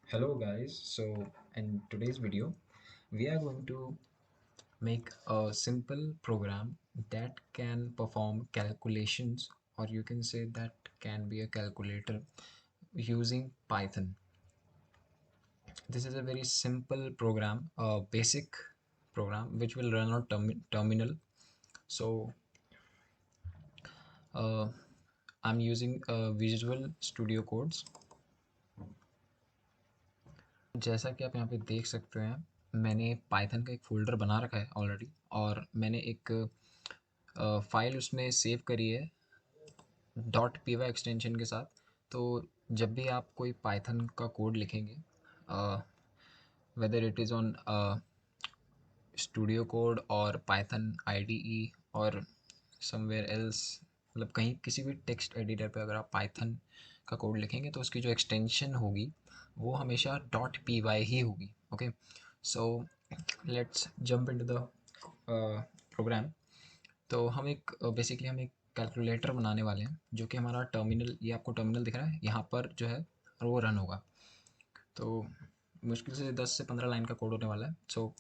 Hello guys, so in today's video we are going to make a simple program that can perform calculations, or you can say that can be a calculator using Python. This is a very simple program, a basic program which will run on terminal. So uh, I'm using Visual Studio Codes. जैसा कि आप यहाँ पे देख सकते हैं, मैंने Python का एक फ़ोल्डर बना रखा है ऑलरेडी, और मैंने एक फ़ाइल उसमें सेव करी है .py एक्सटेंशन के साथ। तो जब भी आप कोई पाइथन का कोड लिखेंगे, whether it is on studio code और पाइथन IDE और समवेयर एल्स, मतलब कहीं किसी भी टेक्स्ट एडिटर पे अगर आप पाइथन का कोड लिखेंगे तो उसकी जो एक्सटेंशन होगी वो हमेशा .py ही होगी। Okay, so let's jump into the program. तो बेसिकली हम एक कैलकुलेटर बनाने वाले हैं जो कि हमारा टर्मिनल, ये आपको टर्मिनल दिख रहा है यहाँ पर जो है, और वो रन होगा। तो मुश्किल से 10 से 15 लाइन का कोड होने वाला है। सो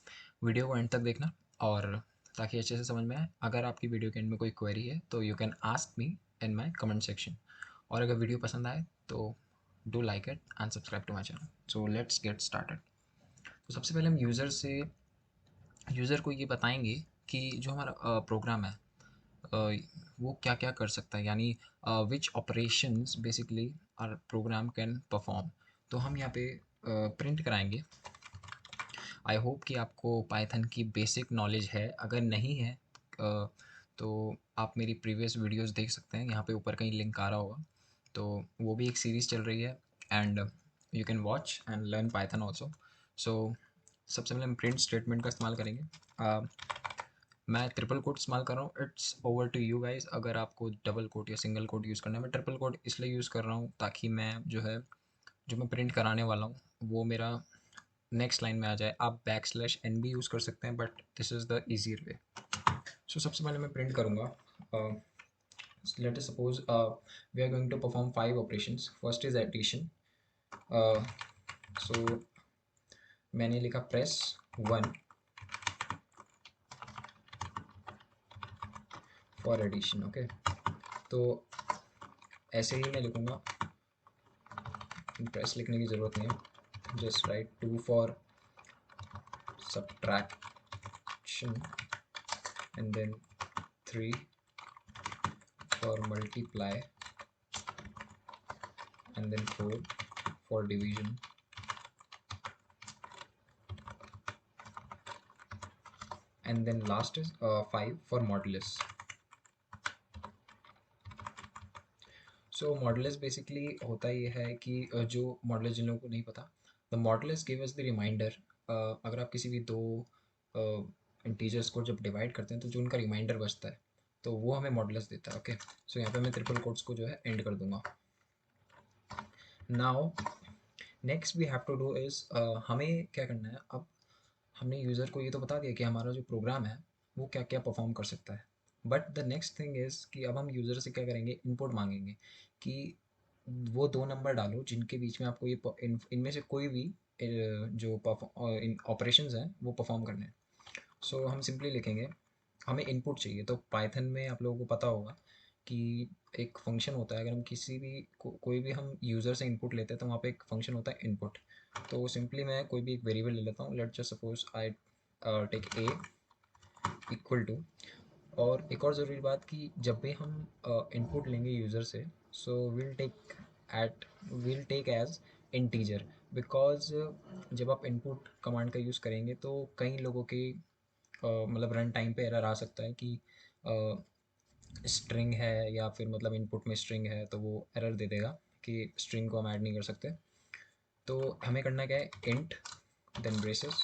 वीडियो को एंड तक देखना, और ताकि अच्छे से समझ में आए। अगर आपकी वीडियो के एंड में कोई क्वेरी है तो you can ask me in my comment section. और अगर वीडियो पसंद आए तो do like it and subscribe to my channel. So let's get started. तो सबसे पहले हम यूज़र को ये बताएंगे कि जो हमारा प्रोग्राम है वो क्या क्या कर सकता है, यानी which operations basically our program can perform. तो हम यहाँ पे प्रिंट कराएंगे। आई होप कि आपको पाइथन की बेसिक नॉलेज है। अगर नहीं है तो आप मेरी प्रीवियस वीडियोस देख सकते हैं, यहाँ पे ऊपर कहीं लिंक आ रहा होगा। तो वो भी एक सीरीज़ चल रही है, and you can watch and learn Python also. So सबसे पहले हम प्रिंट स्टेटमेंट का इस्तेमाल करेंगे। मैं ट्रिपल कोट इस्तेमाल कर रहा हूँ। It's over to you guys, अगर आपको डबल कोट या सिंगल कोट यूज़ करना है। मैं ट्रिपल कोट इसलिए यूज़ कर रहा हूँ ताकि मैं जो मैं प्रिंट कराने वाला हूँ वो मेरा नेक्स्ट लाइन में आ जाए। आप \n भी यूज़ कर सकते हैं, but this is the easier way. So सबसे पहले मैं प्रिंट करूँगा। Let us suppose we are going to perform 5 operations. First is addition. So मैंने लिखा प्रेस 1 फॉर एडिशन। ओके, तो ऐसे ही मैं लिखूँगा, प्रेस लिखने की ज़रूरत नहीं है। Just right 2 for subtraction, and then 3 for multiply, and then 4 for division, and then last is 5 for modulus. So modulus basically होता ये है कि जो मॉडुलस जिन लोगों को नहीं पता, the modulus give us the remainder. अगर आप किसी भी दो इंटीजर्स को जब डिवाइड करते हैं तो जो उनका रिमाइंडर बचता है तो वो हमें मॉडुलस देता है। ओके, सो यहाँ पे मैं ट्रिपल कोट्स को जो है एंड कर दूंगा। Now next we have to do is, हमें क्या करना है अब। हमने यूज़र को ये तो बता दिया कि हमारा जो प्रोग्राम है वो क्या क्या परफॉर्म कर सकता है, but the next thing is कि अब हम यूज़र से क्या करेंगे, इनपुट मांगेंगे कि वो दो नंबर डालो जिनके बीच में आपको इनमें से कोई भी जो ऑपरेशंस हैं वो परफॉर्म करने हैं। सो हम सिंपली लिखेंगे, हमें इनपुट चाहिए। तो पाइथन में आप लोगों को पता होगा कि एक फंक्शन होता है। अगर हम किसी भी कोई भी हम यूज़र से इनपुट लेते हैं तो वहाँ पे एक फंक्शन होता है इनपुट। तो सिंपली मैं कोई भी एक वेरिएबल ले लेता हूँ। Let just suppose I take a equal to. और एक और ज़रूरी बात कि जब भी हम इनपुट लेंगे यूज़र से, so will take as integer. Because जब आप इनपुट कमांड का यूज़ करेंगे तो कई लोगों के मतलब रन टाइम पे एरर आ सकता है कि स्ट्रिंग है, या फिर मतलब इनपुट में स्ट्रिंग है तो वो एरर दे देगा कि स्ट्रिंग को हम ऐड नहीं कर सकते। तो हमें करना क्या है, int then braces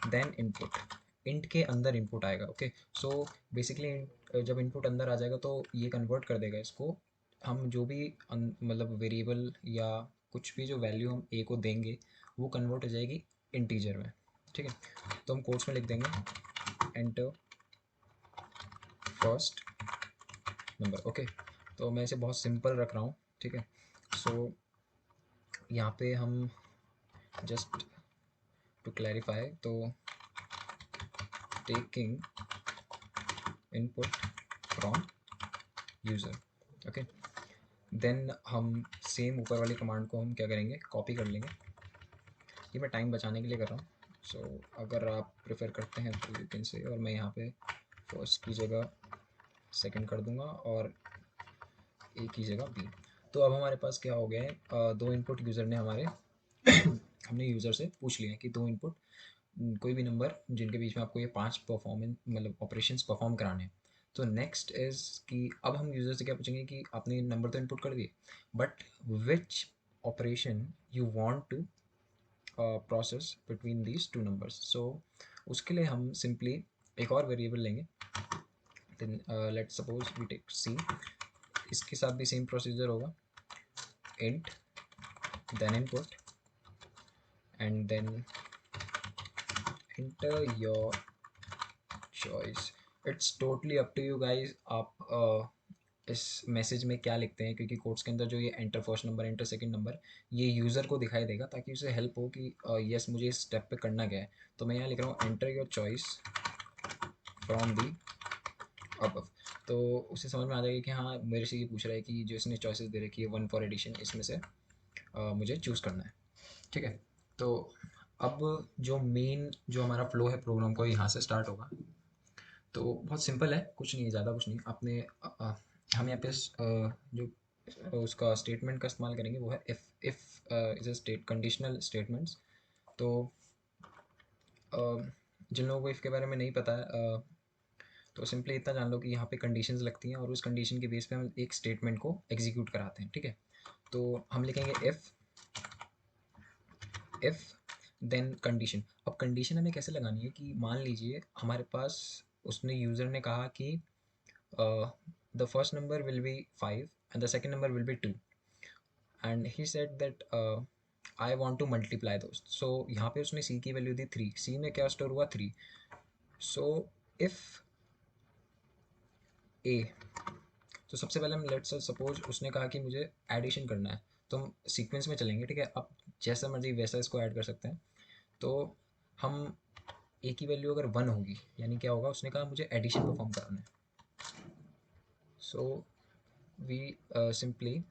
then input. Int के अंदर इनपुट आएगा। ओके, सो बेसिकली जब इनपुट अंदर आ जाएगा तो ये कन्वर्ट कर देगा इसको। हम जो भी मतलब वेरिएबल या कुछ भी जो वैल्यू हम ए को देंगे वो कन्वर्ट हो जाएगी इंटीजर में। ठीक है, तो हम कोड्स में लिख देंगे एंटर फर्स्ट नंबर। ओके, तो मैं इसे बहुत सिंपल रख रहा हूँ। ठीक है, सो यहाँ पे हम just to clarify, तो taking input from user, okay. Then हम सेम ऊपर वाली कमांड को हम क्या करेंगे, कॉपी कर लेंगे। ये मैं टाइम बचाने के लिए कर रहा हूँ, सो अगर आप प्रेफर करते हैं तो यू कैन से। और मैं यहाँ पे फर्स्ट की जगह सेकंड कर दूंगा और ए की जगह बी। तो अब हमारे पास क्या हो गया है, दो इनपुट यूज़र ने हमारे हमने यूज़र से पूछ लिया कि दो इनपुट कोई भी नंबर जिनके बीच में आपको ये 5 परफॉर्मेंस मतलब ऑपरेशंस परफॉर्म कराने हैं। तो नेक्स्ट इज़ कि अब हम यूज़र से क्या पूछेंगे कि आपने नंबर तो इनपुट कर दिए, but which operation you want to process between these two numbers. So उसके लिए हम सिंपली एक और वेरिएबल लेंगे। Then let suppose we take C, इसके साथ भी सेम प्रोसीजर होगा, int then input and then enter your choice। It's totally up to you guys, आप इस मैसेज में क्या लिखते हैं, क्योंकि कोड्स के अंदर जो ये enter first number enter second number ये यूज़र को दिखाई देगा ताकि उसे हेल्प हो कि यस मुझे इस स्टेप पे करना क्या है। तो मैं यहाँ लिख रहा हूँ enter your choice from the above. तो उसे समझ में आ जाएगा कि हाँ मेरे से ये पूछ रहा है कि जो इसने चॉइसेस दे रखी है वन फॉर एडिशन, इसमें से मुझे चूज़ करना है। ठीक है, तो अब जो मेन जो हमारा फ्लो है प्रोग्राम को यहाँ से स्टार्ट होगा। तो बहुत सिंपल है, कुछ नहीं ज़्यादा कुछ नहीं। आपने हम यहाँ पे जो उसका स्टेटमेंट का इस्तेमाल करेंगे वो है if is a state conditional statements. तो जिन लोगों को इफ़ के बारे में नहीं पता है तो सिंपली इतना जान लो कि यहाँ पे कंडीशंस लगती हैं और उस कंडीशन के बेस पे हम एक स्टेटमेंट को एग्जीक्यूट कराते हैं। ठीक है, तो हम लिखेंगे इफ़ देन कंडीशन। अब कंडीशन हमें कैसे लगानी है कि मान लीजिए हमारे पास उसने यूज़र ने कहा कि the first number will be 5 and the second number will be 2 and he said that I want to multiply those। so यहाँ पे उसने c की वैल्यू दी 3, c में क्या स्टोर हुआ 3। so if a, तो सबसे पहले हम लेट्स सपोज उसने कहा कि मुझे एडिशन करना है, तो हम सीक्वेंस में चलेंगे। ठीक है, अब जैसा मर्जी वैसा इसको ऐड कर सकते हैं। तो हम a की वैल्यू अगर 1 होगी यानी क्या होगा, उसने कहा मुझे एडिशन परफॉर्म कराना है। सो वी सिंपली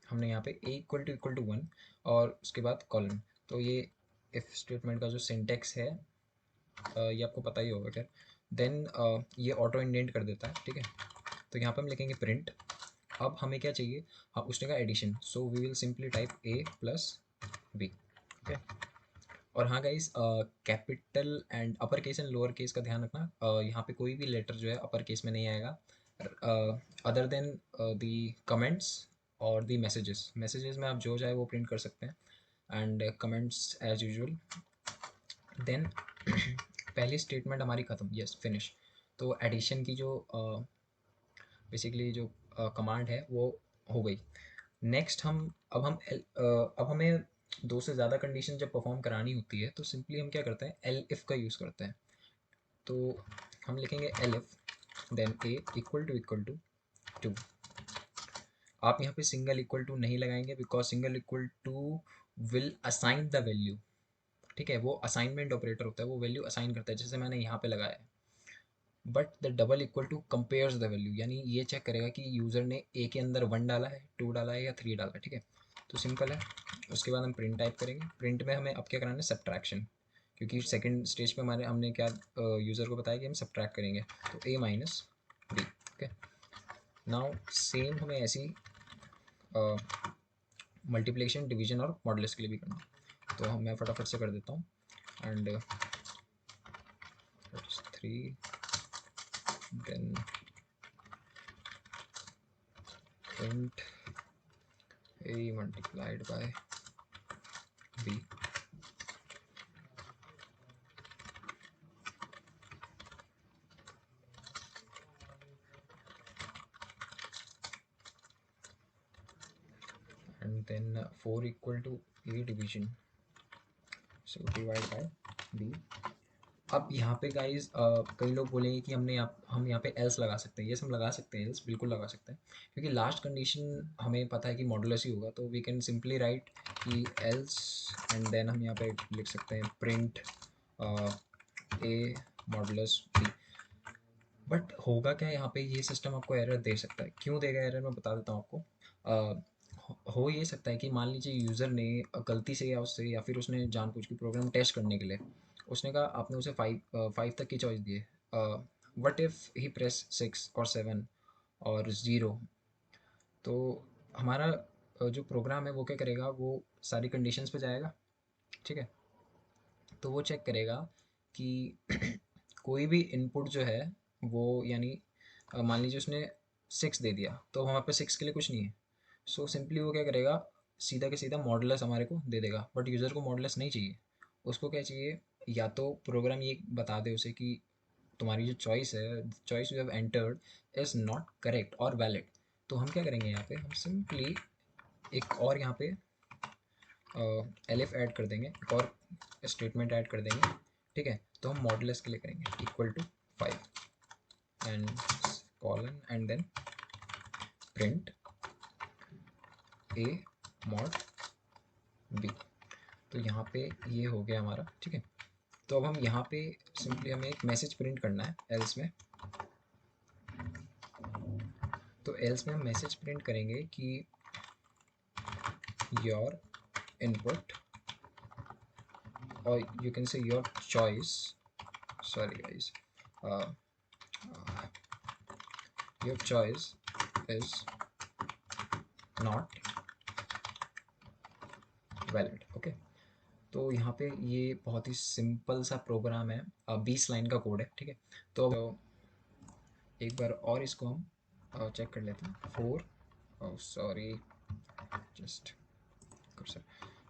हमने यहाँ पे a इक्वल टू 1 और उसके बाद कॉलन। तो ये इफ़ स्टेटमेंट का जो सिंटेक्स है ये आपको पता ही होगा खैर। देन ये ऑटो इंडेंट कर देता है। ठीक है, तो यहाँ पे हम लिखेंगे प्रिंट। अब हमें क्या चाहिए, हाँ उसने कहा addition, so we will simply type a plus b। Okay, और हाँ guys capital and upper case and lower case का ध्यान रखना। यहाँ पे कोई भी लेटर जो है अपर केस में नहीं आएगा अदर देन दी कमेंट्स और दी मैसेजेस। मैसेजेस में आप जो चाहे वो प्रिंट कर सकते हैं and comments as usual. Then पहली स्टेटमेंट हमारी ख़त्म, यस फिनिश। तो एडिशन की जो बेसिकली जो कमांड है वो हो गई। नेक्स्ट हम अब हमें दो से ज़्यादा कंडीशन जब परफॉर्म करानी होती है तो सिंपली हम क्या करते हैं, एल इफ़ का यूज़ करते हैं। तो हम लिखेंगे elif then a equal to 2। आप यहाँ पे सिंगल इक्वल टू नहीं लगाएंगे because single equal to will assign the value. ठीक है, वो असाइनमेंट ऑपरेटर होता है, वो वैल्यू असाइन करता है, जैसे मैंने यहाँ पे लगाया है। But the double equal to compares the value, यानी ये चेक करेगा कि यूज़र ने ए के अंदर 1 डाला है, 2 डाला है या 3 डाला है। ठीक है, तो सिंपल है। उसके बाद हम प्रिंट टाइप करेंगे। प्रिंट में हमें अब क्या कराना है, सब्ट्रैक्शन, क्योंकि सेकंड स्टेज पे हमने क्या यूज़र को बताया कि हम सब्ट्रैक्ट करेंगे। तो a minus b. Okay, now same हमें ऐसी मल्टीप्लिकेशन डिवीजन और मॉडुलस के लिए भी करना है। तो मैं फटाफट से कर देता हूँ and 3 then print a multiplied by b and then 4 equal to a division, so divide by b अब यहाँ पे गाइज कई लोग बोलेंगे कि हम यहाँ पे एल्स लगा सकते हैं। यस, हम लगा सकते हैं एल्स, बिल्कुल लगा सकते हैं, क्योंकि लास्ट कंडीशन हमें पता है कि मॉडुलस ही होगा, तो वी कैन सिंपली राइट कि एल्स, एंड देन हम यहाँ पे लिख सकते हैं print a modulus b. But होगा क्या यहाँ पे, ये सिस्टम आपको एरर दे सकता है। क्यों देगा एरर, मैं बता देता हूँ आपको। हो ये सकता है कि मान लीजिए यूज़र ने गलती से या उससे, या फिर उसने जानबूझ के प्रोग्राम टेस्ट करने के लिए उसने कहा, आपने उसे 5 तक की चॉइस दी है। व्हाट इफ़ ही प्रेस 6 और 7 और 0, तो हमारा जो प्रोग्राम है वो क्या करेगा, वो सारी कंडीशंस पे जाएगा, ठीक है। तो वो चेक करेगा कि कोई भी इनपुट जो है वो, यानी मान लीजिए उसने 6 दे दिया, तो हमारे पास 6 के लिए कुछ नहीं है। सो सिंपली वो क्या करेगा, सीधा के सीधा मॉडुलस हमारे को दे देगा। बट यूज़र को मॉडुलस नहीं चाहिए, उसको क्या चाहिए, या तो प्रोग्राम ये बता दे उसे कि तुम्हारी जो चॉइस है, choice you have entered is not correct और वैलिड। तो हम क्या करेंगे यहाँ पे, हम सिंपली एक और यहाँ पे एलिफ ऐड कर देंगे, एक और स्टेटमेंट ऐड कर देंगे, ठीक है। तो हम मॉडुलस के लिए करेंगे equal to 5 and colon and then print a mod b. तो यहाँ पे ये हो गया हमारा, ठीक है। तो अब हम यहाँ पे सिंपली हमें एक मैसेज प्रिंट करना है एल्स में। तो एल्स में हम मैसेज प्रिंट करेंगे कि your input, or you can say your choice, sorry guys, uh, your choice is not valid, okay। तो यहाँ पे ये बहुत ही सिंपल सा प्रोग्राम है, 20 लाइन का कोड है, ठीक है। तो एक बार और इसको हम चेक कर लेते हैं। 4, sorry, just cursor,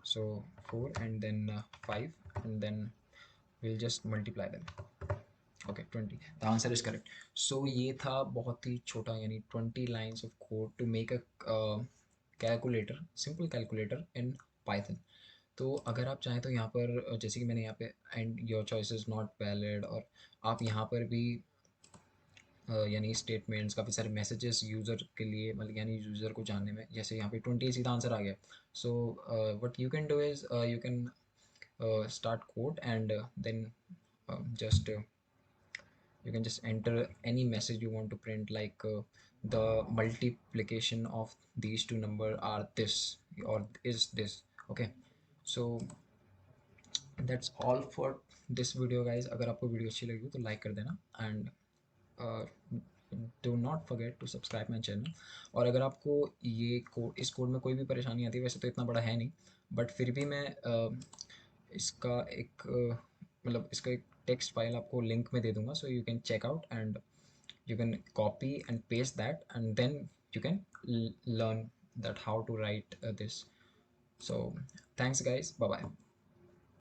so 4 and then 5 and then we'll just multiply them, okay 20, the answer is correct. So ये था बहुत ही छोटा, यानी 20 lines of code to make a calculator, simple calculator in Python. तो अगर आप चाहें तो यहाँ पर जैसे कि मैंने यहाँ पे and your choice is not valid, और आप यहाँ पर भी यानी स्टेटमेंट्स, काफ़ी सारे मैसेजेस यूज़र के लिए, मतलब यानी यूज़र को जानने में, जैसे यहाँ पे 20 सीधा आंसर आ गया। So what you can do is you can start code and then just you can just enter any message you want to print, like the multiplication of these two number are this or is this, okay। So that's all for this video guys। अगर आपको video अच्छी लगी हो तो like कर देना, and do not forget to subscribe my channel. और अगर आपको ये कोड, इस कोड में कोई भी परेशानी आती है, वैसे तो इतना बड़ा है नहीं, बट फिर भी मैं इसका एक मतलब इसका एक टेक्स्ट फाइल आपको लिंक में दे दूंगा, so you can check out and you can copy and paste that, and then you can learn that how to write this। So thanks guys, bye bye।